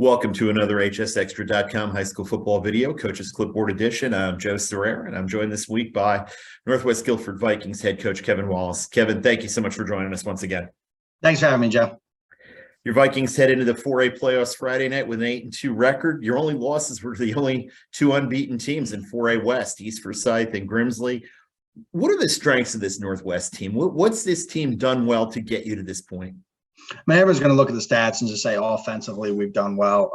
Welcome to another hsextra.com high school football video, Coach's Clipboard Edition. I'm Joe Serrera, and I'm joined this week by Northwest Guilford Vikings head coach Kevin Wallace. Kevin, thank you so much for joining us once again. Thanks for having me, Joe. Your Vikings head into the 4A playoffs Friday night with an 8-2 record. Your only losses were the only two unbeaten teams in 4A West, East Forsyth and Grimsley. What are the strengths of this Northwest team? What's this team done well to get you to this point? I mean, everyone's going to look at the stats and just say offensively we've done well.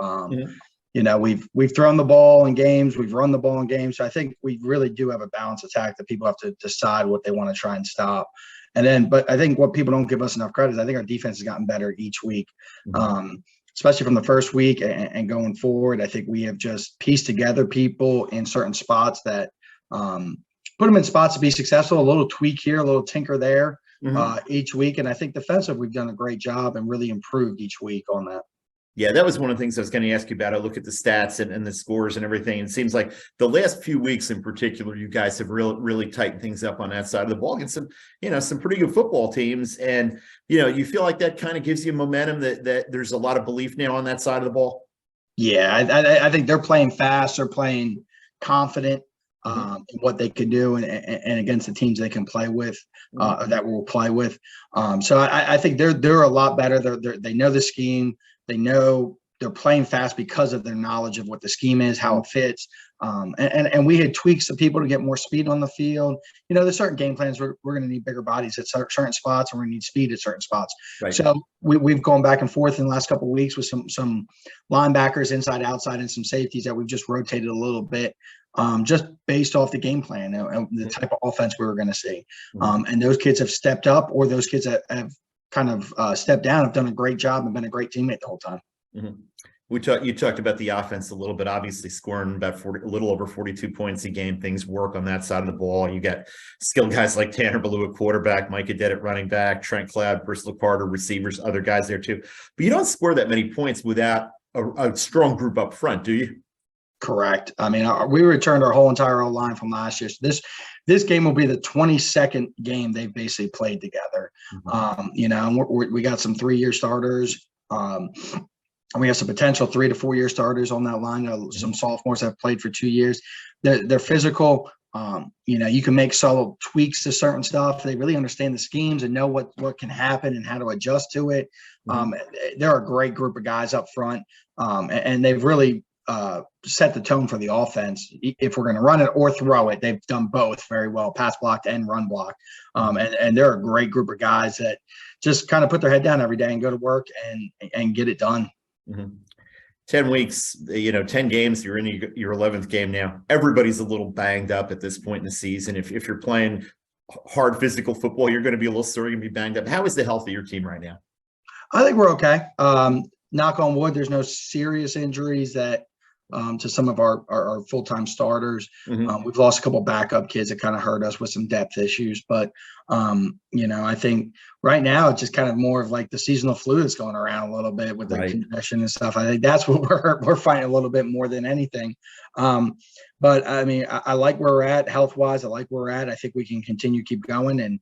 You know, we've thrown the ball in games, we've run the ball in games. So I think we really do have a balanced attack that people have to decide what they want to try and stop. But I think what people don't give us enough credit is I think our defense has gotten better each week, especially from the first week and going forward. I think we have just pieced together people in certain spots that put them in spots to be successful. A little tweak here, a little tinker there. Each week. And I think defensive, we've done a great job and really improved each week on that. Yeah, that was one of the things I was going to ask you about. I look at the stats and the scores and everything. It seems like the last few weeks in particular, you guys have really tightened things up on that side of the ball against some pretty good football teams. And, you feel like that kind of gives you momentum that there's a lot of belief now on that side of the ball. Yeah, I think they're playing fast. They're playing confident. What they can do and against the teams they can play with, that we'll play with. So I think they're a lot better. They know the scheme. They know they're playing fast because of their knowledge of what the scheme is, how it fits. And we had tweaks to people to get more speed on the field. There's certain game plans we're going to need bigger bodies at certain spots, and we're going to need speed at certain spots. Right. So we've gone back and forth in the last couple of weeks with some linebackers inside, outside, and some safeties that we've just rotated a little bit. Just based off the game plan and the type of offense we were going to see. And those kids have stepped up, or those kids that have kind of stepped down have done a great job and been a great teammate the whole time. You talked about the offense a little bit, obviously scoring about a little over 42 points a game. Things work on that side of the ball. You got skilled guys like Tanner Ballou at quarterback, Micah Dead at running back, Trent Cloud, Bristol Carter, receivers, other guys there too. But you don't score that many points without a strong group up front, do you? Correct. I mean, we returned our whole entire line from last year. So this game will be the 22nd game they've basically played together. And we got some 3-year starters. And we have some potential 3 to 4 year starters on that line. Some sophomores that have played for 2 years. They're physical. You can make subtle tweaks to certain stuff. They really understand the schemes and know what can happen and how to adjust to it. They're a great group of guys up front. And they've really set the tone for the offense. If we're going to run it or throw it, they've done both very well, pass blocked and run block. And they're a great group of guys that just kind of put their head down every day and go to work and get it done. 10 weeks, 10 games, you're in your 11th game now. Everybody's a little banged up at this point in the season. If you're playing hard physical football, you're going to be a little sore, you're going to be banged up. How is the health of your team right now? I think we're okay. Knock on wood, there's no serious injuries that to some of our full-time starters. We've lost a couple backup kids that kind of hurt us with some depth issues. But, I think right now it's just kind of more of like the seasonal flu that's going around a little bit with the concussion and stuff. I think that's what we're fighting a little bit more than anything. But, I mean, I like where we're at health-wise. I like where we're at. I think we can continue keep going. And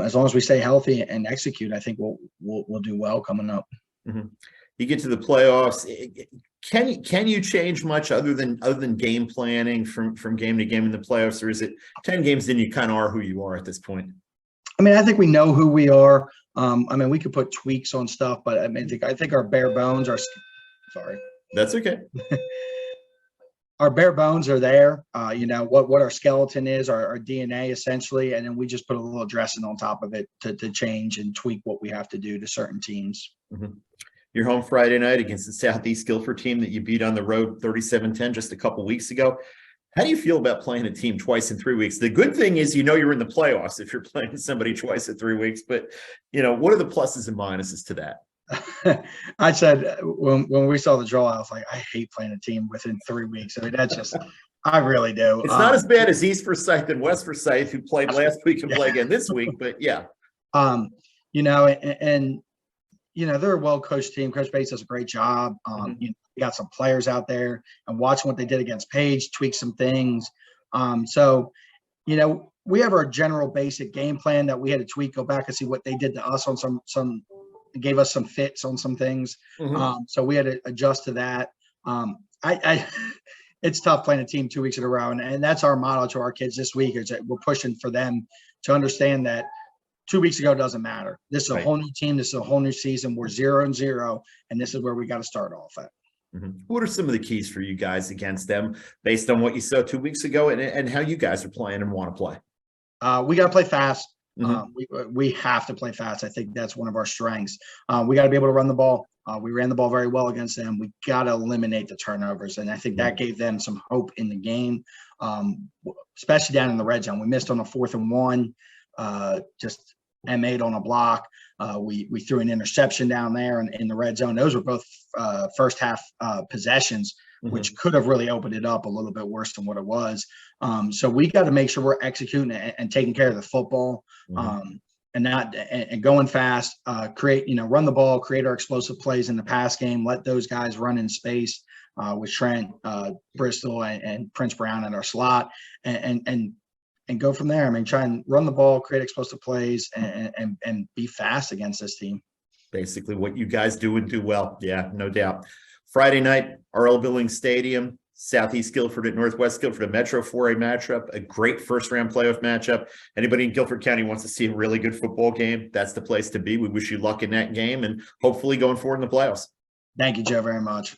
as long as we stay healthy and execute, I think we'll do well coming up. You get to the playoffs. Can you change much other than game planning from game to game in the playoffs, or is it 10 games then you kind of are who you are at this point? I mean, I think we know who we are. We could put tweaks on stuff, but I think our bare bones are. Sorry, that's okay. Our bare bones are there. What our skeleton is, our DNA essentially, and then we just put a little dressing on top of it to change and tweak what we have to do to certain teams. You're home Friday night against the Southeast Guilford team that you beat on the road 37-10 just a couple weeks ago. How do you feel about playing a team twice in 3 weeks? The good thing is you're in the playoffs if you're playing somebody twice in 3 weeks. But, what are the pluses and minuses to that? I said when we saw the draw, I was like, I hate playing a team within 3 weeks. I mean, that's just – I really do. It's not as bad as East Forsyth and West Forsyth, who played last week and play again this week. But, yeah. They're a well-coached team. Coach Bates does a great job. We got some players out there, and watching what they did against Page, tweak some things. We have our general basic game plan that we had to tweak, go back and see what they did to us on some gave us some fits on some things. So we had to adjust to that. It's tough playing a team 2 weeks in a row. And that's our motto to our kids this week, is that we're pushing for them to understand that 2 weeks ago doesn't matter. This is a whole new team. This is a whole new season. We're 0-0, and this is where we got to start off at. What are some of the keys for you guys against them based on what you saw 2 weeks ago and how you guys are playing and want to play? We got to play fast. We have to play fast. I think that's one of our strengths. We got to be able to run the ball. We ran the ball very well against them. We got to eliminate the turnovers, and I think that gave them some hope in the game, especially down in the red zone. We missed on a 4th and 1, just M8 on a block. We threw an interception down there in the red zone. Those were both first half possessions, which could have really opened it up a little bit worse than what it was. So we got to make sure we're executing and taking care of the football, and going fast, run the ball, create our explosive plays in the pass game, let those guys run in space with Trent, Bristol, and Prince Brown in our slot, and go from there. I mean, try and run the ball, create explosive plays, and be fast against this team. Basically what you guys do and do well. Yeah, no doubt. Friday night, Earl Billings Stadium, Southeast Guilford at Northwest Guilford, a Metro 4A matchup, a great first-round playoff matchup. Anybody in Guilford County wants to see a really good football game, that's the place to be. We wish you luck in that game and hopefully going forward in the playoffs. Thank you, Joe, very much.